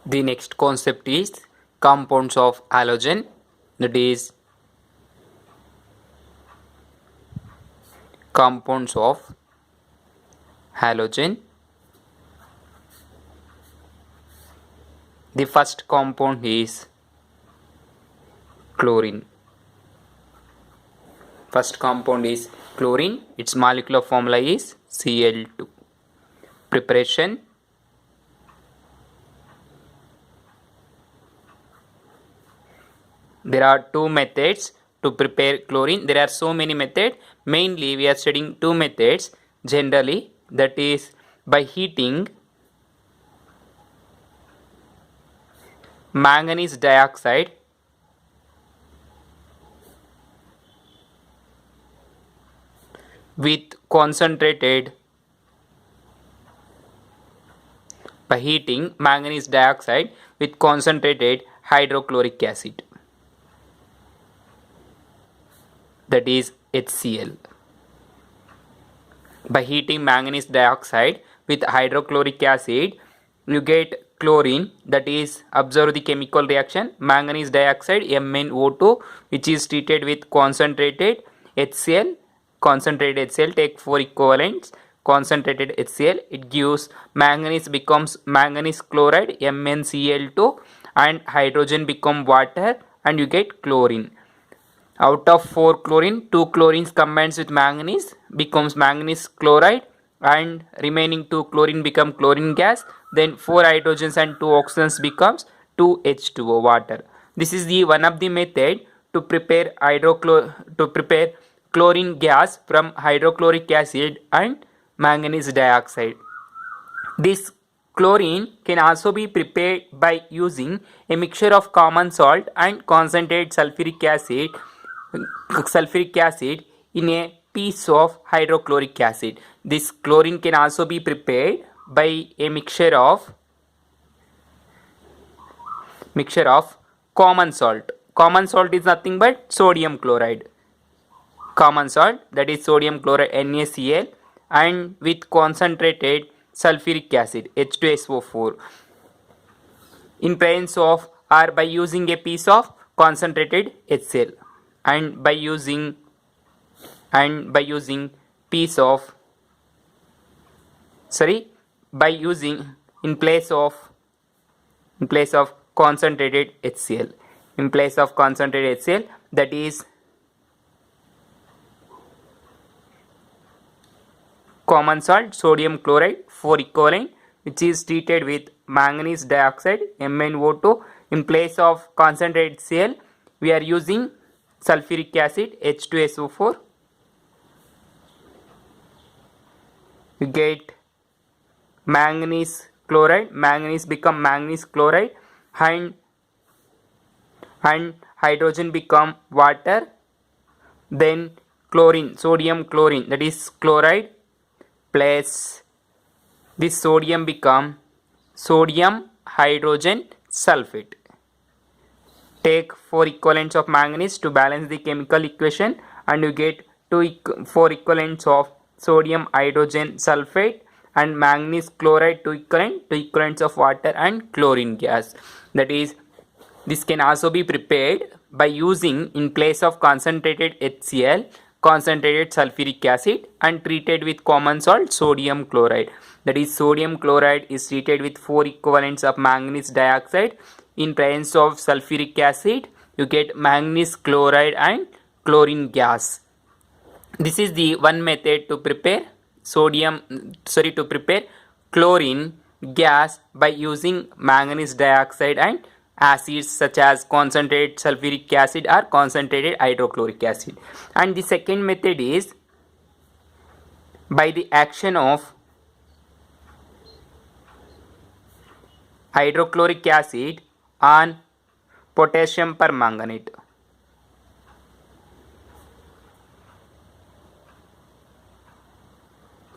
The next concept is compounds of halogen, that is compounds of halogen. The first compound is chlorine. First compound is chlorine. Its molecular formula is Cl2. Preparation. There are two methods to prepare chlorine. There are so many methods. Mainly we are studying two methods generally, that is by heating manganese dioxide with concentrated hydrochloric acid, that is HCl. By heating manganese dioxide with hydrochloric acid, you get chlorine, that is observe the chemical reaction manganese dioxide MnO2, which is treated with concentrated HCl. Concentrated HCl, take 4 equivalents concentrated HCl, it gives manganese becomes manganese chloride MnCl2 and hydrogen become water and you get chlorine. Out of 4 chlorine, 2 chlorines combines with manganese becomes manganese chloride and remaining 2 chlorine become chlorine gas. Then 4 hydrogens and 2 oxygens becomes 2H2O water. This is the one of the method to prepare chlorine gas from hydrochloric acid and manganese dioxide. This chlorine can also be prepared by using a mixture of common salt and concentrated sulfuric acid in a piece of hydrochloric acid. This chlorine can also be prepared by a mixture of common salt. Common salt is nothing but sodium chloride. Common salt, that is sodium chloride NaCl, and with concentrated sulfuric acid H2SO4 in presence of or by using a piece of concentrated HCl and by using piece of in place of concentrated HCl, that is common salt sodium chloride 4 equivalent, which is treated with manganese dioxide MnO2. In place of concentrated HCl, we are using sulfuric acid H2SO4. You get manganese chloride, manganese become manganese chloride and hydrogen become water. Then chlorine, sodium chlorine, that is chloride, plus this sodium become sodium hydrogen sulfate. Take 4 equivalents of manganese to balance the chemical equation and you get 4 equivalents of sodium hydrogen sulfate and manganese chloride 2 equivalents of water and chlorine gas. That is, this can also be prepared by using in place of concentrated HCl concentrated sulfuric acid and treated with common salt sodium chloride. That is, sodium chloride is treated with 4 equivalents of manganese dioxide. In presence of sulfuric acid, you get manganese chloride and chlorine gas. This is the one method to prepare chlorine gas by using manganese dioxide and acids such as concentrated sulfuric acid or concentrated hydrochloric acid. And the second method is by the action of hydrochloric acid on potassium permanganate.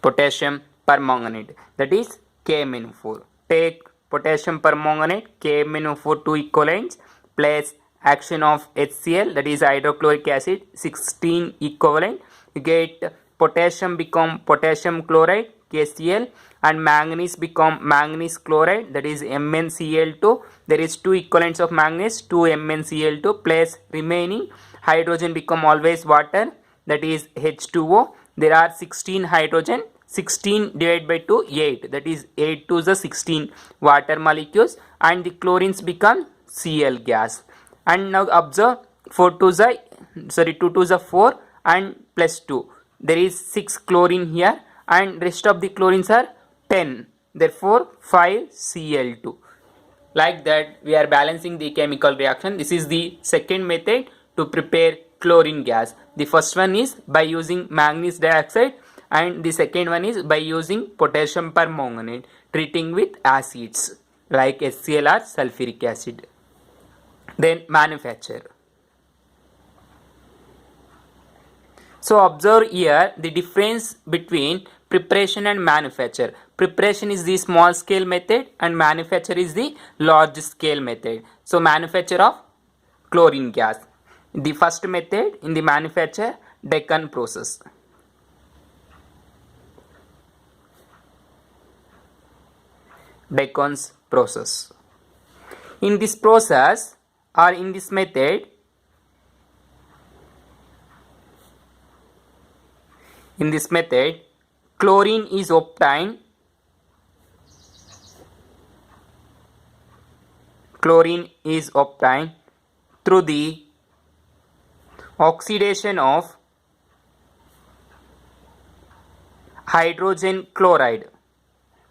Potassium permanganate, that is KMnO4. Take potassium permanganate KMnO4 2 equivalents plus action of HCl, that is hydrochloric acid 16 equivalent. You get potassium become potassium chloride KCl, and manganese become manganese chloride, that is MnCl2. There is 2 equivalents of manganese, 2 MnCl2 plus remaining hydrogen become always water, that is H2O. There are 16 hydrogen, 16 divided by 2, 8, that is 8 to the 16 water molecules, and the chlorines become Cl gas. And now observe 4 to the 2 to the 4 and plus 2. There is 6 chlorine here, and rest of the chlorines are 10. Therefore 5 Cl2. Like that we are balancing the chemical reaction. This is the second method to prepare chlorine gas. The first one is by using manganese dioxide, and the second one is by using potassium permanganate treating with acids like HCl or sulfuric acid. Then manufacture. So observe here the difference between preparation and manufacture. Preparation is the small scale method and manufacture is the large scale method. So manufacture of chlorine gas. The first method in the manufacture, Deccan process. Deccan's process. In this process or in this method, chlorine is obtained through the oxidation of hydrogen chloride,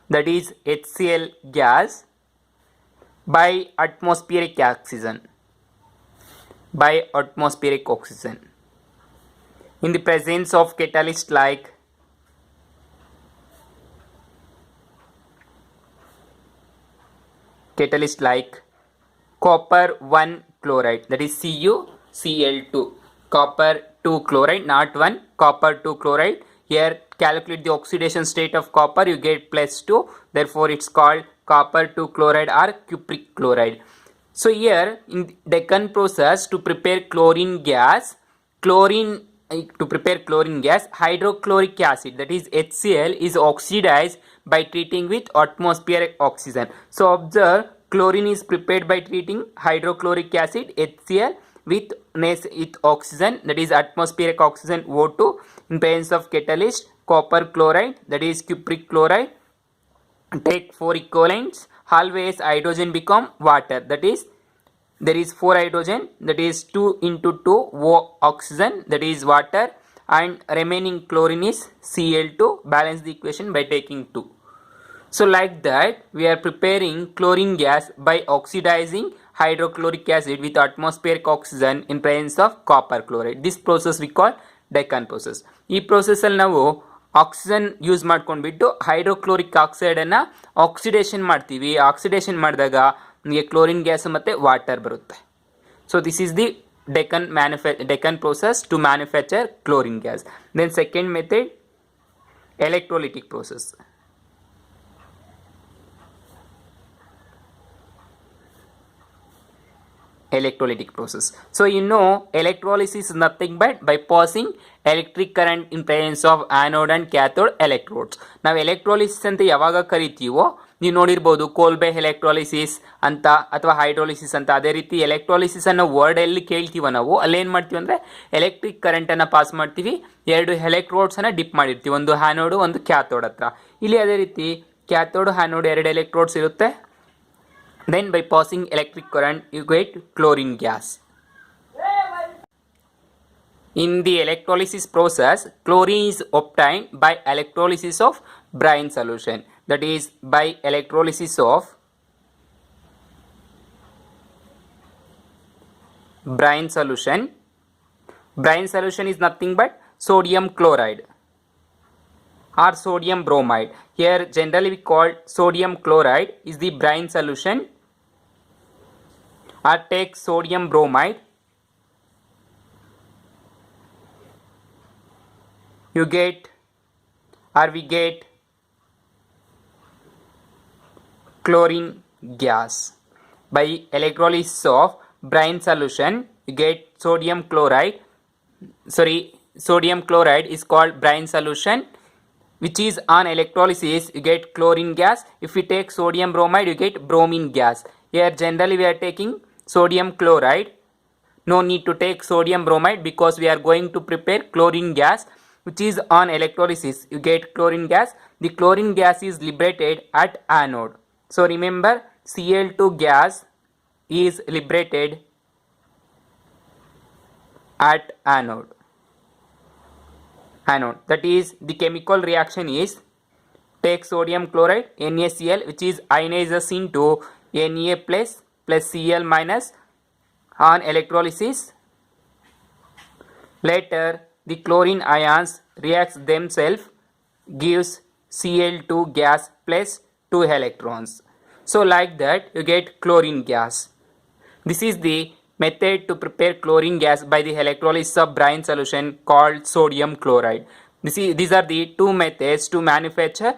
that is HCl gas, by atmospheric oxygen, in the presence of catalyst like copper 1 chloride, that is CuCl2, copper 2 chloride, not 1, copper 2 chloride. Here calculate the oxidation state of copper, you get +2, therefore it's called copper 2 chloride or cupric chloride. So here in Deccan process to prepare chlorine gas, hydrochloric acid, that is HCl, is oxidized by treating with atmospheric oxygen. So observe, chlorine is prepared by treating hydrochloric acid HCl with oxygen, that is atmospheric oxygen O2, in presence of catalyst copper chloride, that is cupric chloride. Take 4 equivalents, always hydrogen become water, that is there is 4 hydrogen, that is 2 into 2 oxygen, that is water, and remaining chlorine is Cl2. Balance the equation by taking 2. So like that we are preparing chlorine gas by oxidizing hydrochloric acid with atmospheric oxygen in presence of copper chloride. This process we call Deccan process. ಈ process ಅಲ್ಲಿ ನಾವು oxygen use ಮಾಡ್ಕೊಂಡ್ಬಿಟ್ಟು hydrochloric ಆಕ್ಸೈಡನ್ನು oxidation ಮಾಡ್ತೀವಿ. Oxidation ಮಾಡಿದಾಗ ನಿಮಗೆ chlorine gas ಮತ್ತು water ಬರುತ್ತೆ. So this is the Deccan process to manufacture chlorine gas. Then second method, electrolytic process. So you know electrolysis is nothing but by passing electric current in presence of anode and cathode electrodes. ನಾವು electrolysis ಅಂತ ಯಾವಾಗ ಕರಿತೀವೋ ನೀವು ನೋಡಿರ್ಬೋದು ಕೋಲ್ಬೆ electrolysis ಅಂತ ಅಥವಾ hydrolysis ಅಂತ. ಅದೇ ರೀತಿ ಎಲೆಕ್ಟ್ರೋಲಿಸಿಸ್ ಅನ್ನೋ ವರ್ಡ್ ಎಲ್ಲಿ ಕೇಳ್ತೀವೋ ನಾವು ಅಲ್ಲೇನು ಮಾಡ್ತೀವಿ ಅಂದರೆ ಎಲೆಕ್ಟ್ರಿಕ್ ಕರೆಂಟನ್ನು ಪಾಸ್ ಮಾಡ್ತೀವಿ, 2 ಎಲೆಕ್ಟ್ರೋಡ್ಸನ್ನು ಡಿಪ್ ಮಾಡಿರ್ತೀವಿ, ಒಂದು ಹ್ಯಾನೋಡು ಒಂದು ಕ್ಯಾಥೋಡ್ ಹತ್ರ. ಇಲ್ಲಿ ಅದೇ ರೀತಿ ಕ್ಯಾಥೋಡ್ ಹ್ಯಾನೋಡ್ 2 ಎಲೆಕ್ಟ್ರೋಡ್ಸ್ ಇರುತ್ತೆ. Then by passing electric current you get chlorine gas. In the electrolysis process, chlorine is obtained by electrolysis of brine solution, that is by electrolysis of brine solution. Brine solution is nothing but sodium chloride or sodium bromide. Here generally we call sodium chloride is the brine solution, or take sodium bromide. We get chlorine gas. By electrolysis of brine solution you get sodium chloride is called brine solution. which is on electrolysis you get chlorine gas. If we take sodium bromide you get bromine gas. Here generally we are taking sodium chloride. No need to take sodium bromide because we are going to prepare chlorine gas, which is on electrolysis you get chlorine gas. The chlorine gas is liberated at anode. So remember, Cl2 gas is liberated at anode. That is, the chemical reaction is take sodium chloride NaCl, which is ionizes into Na plus Cl minus on electrolysis. Later the chlorine ions reacts themselves, gives Cl2 gas plus 2 electrons. So like that you get chlorine gas. This is the method to prepare chlorine gas by the electrolysis of brine solution called sodium chloride. These are the two methods to manufacture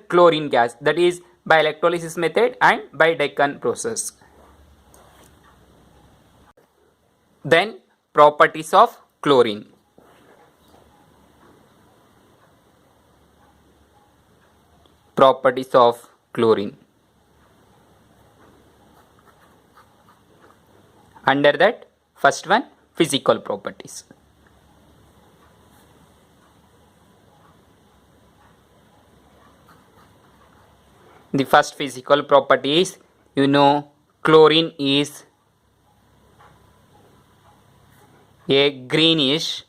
chlorine gas, that is by electrolysis method and by Deccan process. Then properties of chlorine. Properties of chlorine. Under that, first one, physical properties. The first physical property is, chlorine is a greenish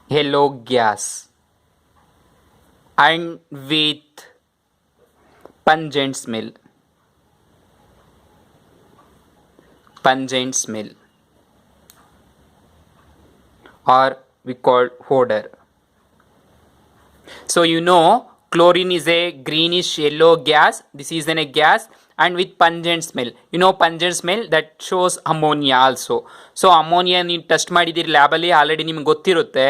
yellow gas and with pungent smell. Or we call odor. So chlorine is a greenish yellow gas. This is a gas and with pungent smell. Pungent smell that shows ammonia also. So ammonia ನೀವು test ಮಾಡಿದಿರಿ ಲ್ಯಾಬಲ್ಲಿ, already ನಿಮ್ಗೆ ಗೊತ್ತಿರುತ್ತೆ.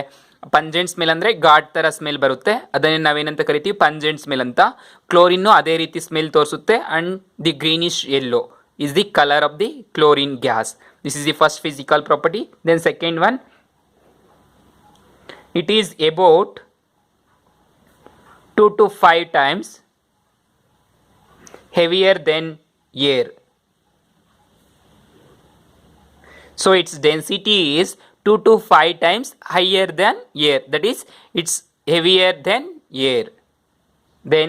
Pungent smell ಅಂದರೆ ಘಾಟ್ ಥರ smell ಬರುತ್ತೆ, ಅದನ್ನೇ ನಾವೇನಂತ ಕರಿತೀವಿ, ಪಂಜೆಂಟ್ ಸ್ಮೆಲ್ ಅಂತ. ಕ್ಲೋರಿನ್ನು ಅದೇ ರೀತಿ ಸ್ಮೆಲ್ ತೋರಿಸುತ್ತೆ and the greenish yellow is the color of the chlorine gas. This is the first physical property. Then second one, it is about 2 to 5 times heavier than air. So its density is 2 to 5 times higher than air, that is it's heavier than air. Then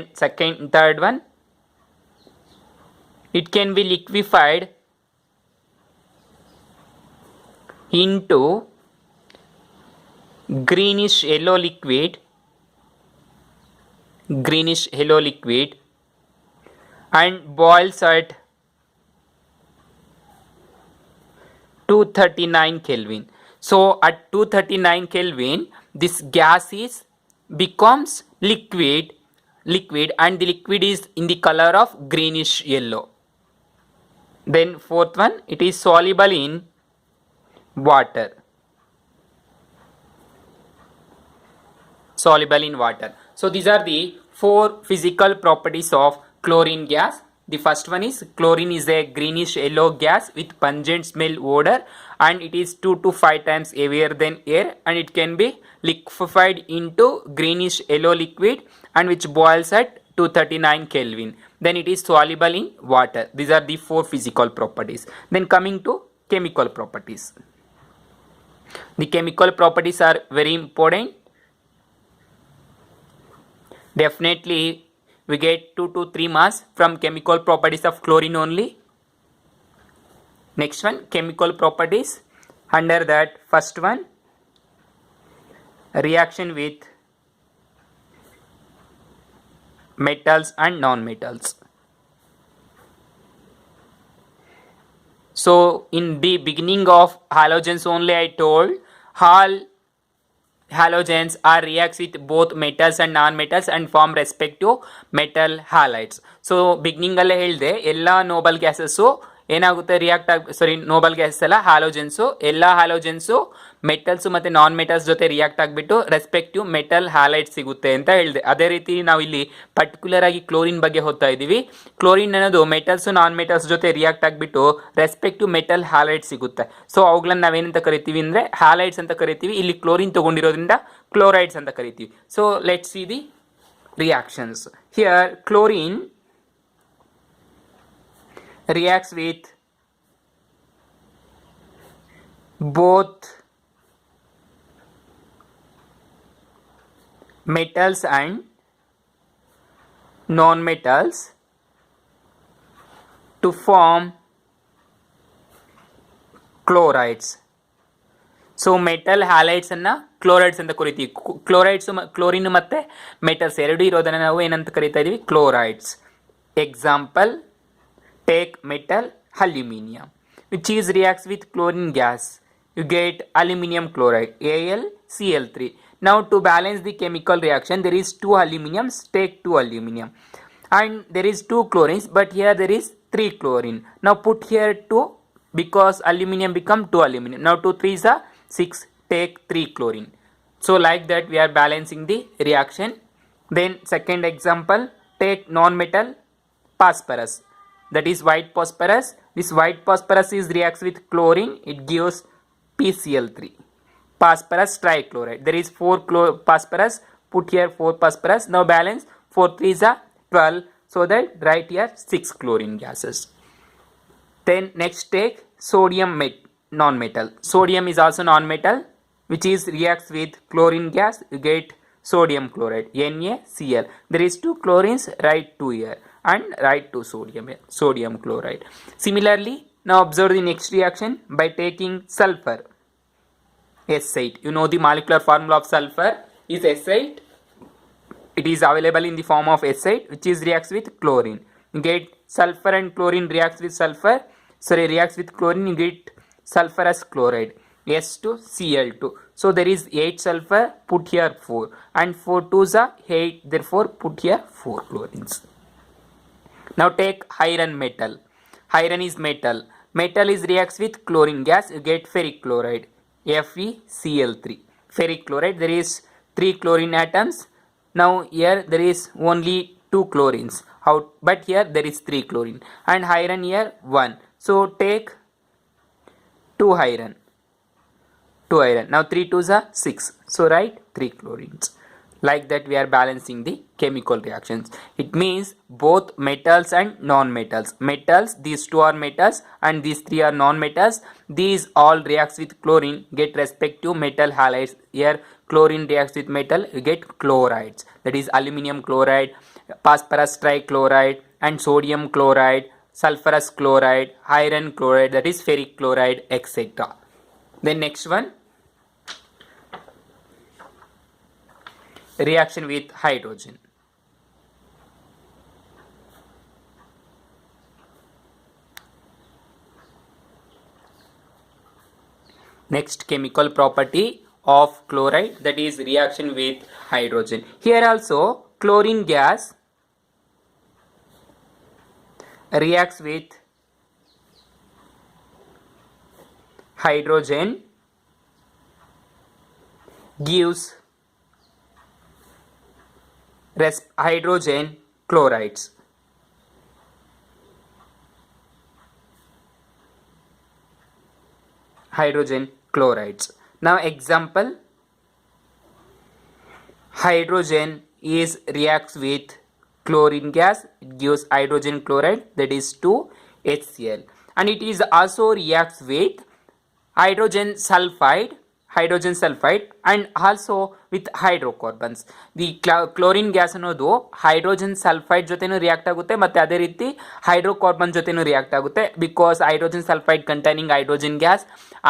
third one, it can be liquefied into greenish yellow liquid and boils at 239 Kelvin. So at 239 Kelvin this gas becomes liquid and the liquid is in the color of greenish yellow. Then fourth one, it is soluble in water. So these are the 4 physical properties of chlorine gas. The first one is chlorine is a greenish yellow gas with pungent smell odor and it is 2 to 5 times heavier than air and it can be liquefied into greenish yellow liquid and which boils at 239 Kelvin. Then it is soluble in water. These are the 4 physical properties. Then coming to chemical properties. The chemical properties are very important. Definitely we get 2 to 3 marks from chemical properties of chlorine only. Next one, chemical properties. Under that, first one, reaction with metals and non-metals. So in the beginning of halogens only I told all halogens are reacts with both metals and non-metals and form respective metal halides. So beginning ಅಲ್ಲೇ ಹೇಳಿದೆ, ಎಲ್ಲ Nobel gases ಏನಾಗುತ್ತೆ react Nobel gases ಎಲ್ಲ ಹ್ಯಾಲೋಜೆನ್ಸು, ಎಲ್ಲ ಹ್ಯಾಲೋಜೆನ್ಸು metals ಮತ್ತು non metals ಜೊತೆ react ಆಗಿಬಿಟ್ಟು respective metal halide ಸಿಗುತ್ತೆ ಅಂತ ಹೇಳಿದೆ. ಅದೇ ರೀತಿ ನಾವು ಇಲ್ಲಿ ಪರ್ಟಿಕ್ಯುಲರ್ ಆಗಿ ಕ್ಲೋರಿನ್ ಬಗ್ಗೆ ಓದ್ತಾ ಇದ್ದೀವಿ. ಕ್ಲೋರಿನ್ ಅನ್ನೋದು ಮೆಟಲ್ಸ್ ನಾನ್ ಮೆಟಲ್ಸ್ ಜೊತೆ ರಿಯಾಕ್ಟ್ ಆಗಿಬಿಟ್ಟು ರೆಸ್ಪೆಕ್ಟಿವ್ ಮೆಟಲ್ ಹ್ಯಾಲೈಡ್ ಸಿಗುತ್ತೆ. ಸೊ ಅವುಗಳನ್ನ ನಾವೇನಂತ ಕರಿತೀವಿ ಅಂದರೆ ಹ್ಯಾಲೈಡ್ಸ್ ಅಂತ ಕರಿತೀವಿ. ಇಲ್ಲಿ ಕ್ಲೋರಿನ್ ತೊಗೊಂಡಿರೋದ್ರಿಂದ ಕ್ಲೋರೈಡ್ಸ್ ಅಂತ ಕರಿತೀವಿ. So let's see the reactions. Here chlorine reacts with both metals and non-metals to form chlorides. So metal halides ಅನ್ನ ಕ್ಲೋರೈಡ್ಸ್ ಅಂತ ಕರಿತೀವಿ. ಕ್ಲೋರೈಡ್ಸ್ ಕ್ಲೋರಿನ್ ಮತ್ತೆ ಮೆಟಲ್ಸ್ ಎರಡು ಇರೋದನ್ನ ನಾವು ಏನಂತ ಕರಿತಾ ಇದೀವಿ? Chlorides. Example, take metal aluminium which is reacts with chlorine gas, you get aluminium chloride AlCl3. Now to balance the chemical reaction, there is 2 aluminiums, take 2 aluminium, and there is 2 chlorines, but here there is 3 chlorine. Now put here 2 because aluminium become 2 aluminium. Now 2 3s are 6, take 3 chlorine. So like that we are balancing the reaction. Then second example, take non-metal phosphorus, that is white phosphorus. This white phosphorus is reacts with chlorine, it gives PCl3, phosphorus trichloride. There is 4 phosphorus, put here 4 phosphorus. Now balance 4 3s are 12, so that write here 6 chlorine gases. Then next take sodium non-metal. Sodium is also non-metal which is reacts with chlorine gas, you get sodium chloride NaCl. There is 2 chlorines, write 2 here and write 2 sodium here, sodium chloride. Similarly, now observe the next reaction by taking sulfur S8. You know the molecular formula of sulfur is S8. It is available in the form of S8 which is reacts with chlorine. You get sulfur and chlorine reacts with sulfur. Reacts with chlorine, you get sulfurous chloride S2Cl2. So there is 8 sulfur, put here 4, and 4 2s are 8, therefore put here 4 chlorines. Now take iron metal. Iron is metal. Metal is reacts with chlorine gas, you get ferric chloride FeCl3. Ferric chloride, there is 3 chlorine atoms. Now here there is only 2 chlorines out, but here there is 3 chlorine, and iron here 1. So take 2 iron. Now 3 2s are 6. So write 3 chlorines. Like that we are balancing the chemical reactions. It means both metals and non-metals. Metals, these 2 are metals and these 3 are non-metals. These all reacts with chlorine, get respective metal halides. Here chlorine reacts with metal, you get chlorides. That is aluminum chloride, phosphorus trichloride, and sodium chloride, sulfurous chloride, iron chloride, that is ferric chloride, etc. Then next one, reaction with hydrogen. Next chemical property of chloride, that is reaction with hydrogen. Here also chlorine gas reacts with hydrogen, gives hydrogen chlorides. Hydrogen chlorides. Now example, hydrogen is reacts with chlorine gas, it gives hydrogen chloride, that is 2HCl, and it is also reacts with hydrogen sulfide and also with hydrocarbons. The chlorine gas ಅನ್ನೋದು hydrogen sulphide ಜೊತೆನೂ react ಆಗುತ್ತೆ ಮತ್ತು ಅದೇ ರೀತಿ hydrocarbon ಜೊತೆನೂ react ಆಗುತ್ತೆ, because hydrogen sulphide containing hydrogen gas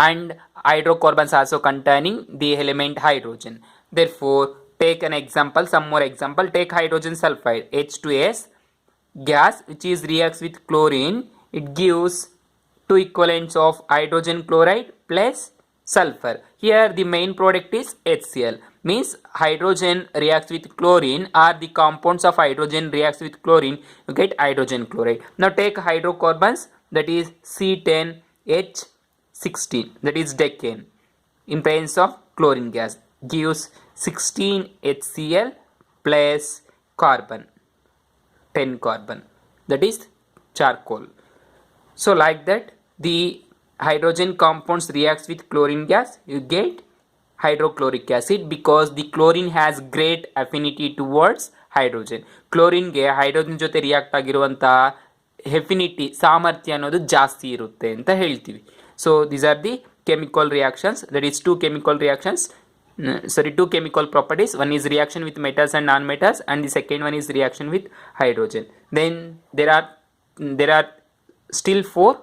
and hydrocarbons also containing the element hydrogen. Therefore take an example, some more example. Take hydrogen sulfide H2S gas which is reacts with chlorine, it gives 2 equivalents of hydrogen chloride plus sulfur. Here the main product is HCl, means hydrogen reacts with chlorine, or the compounds of hydrogen reacts with chlorine, you get hydrogen chloride. Now take hydrocarbons, that is C10H16, that is decane. in presence of chlorine gas gives 16 HCl plus carbon, 10 carbon, that is charcoal. So like that the hydrogen compounds reacts with chlorine gas, you get hydrochloric acid because the chlorine has great affinity towards hydrogen. ಕ್ಲೋರಿನ್ಗೆ hydrogen ಜೊತೆ react ಆಗಿರುವಂಥ affinity ಸಾಮರ್ಥ್ಯ ಅನ್ನೋದು ಜಾಸ್ತಿ ಇರುತ್ತೆ ಅಂತ ಹೇಳ್ತೀವಿ. So these are the chemical reactions, that is two chemical reactions, two chemical properties. One is reaction with metals and non-metals, and the second one is reaction with hydrogen. Then there are still 4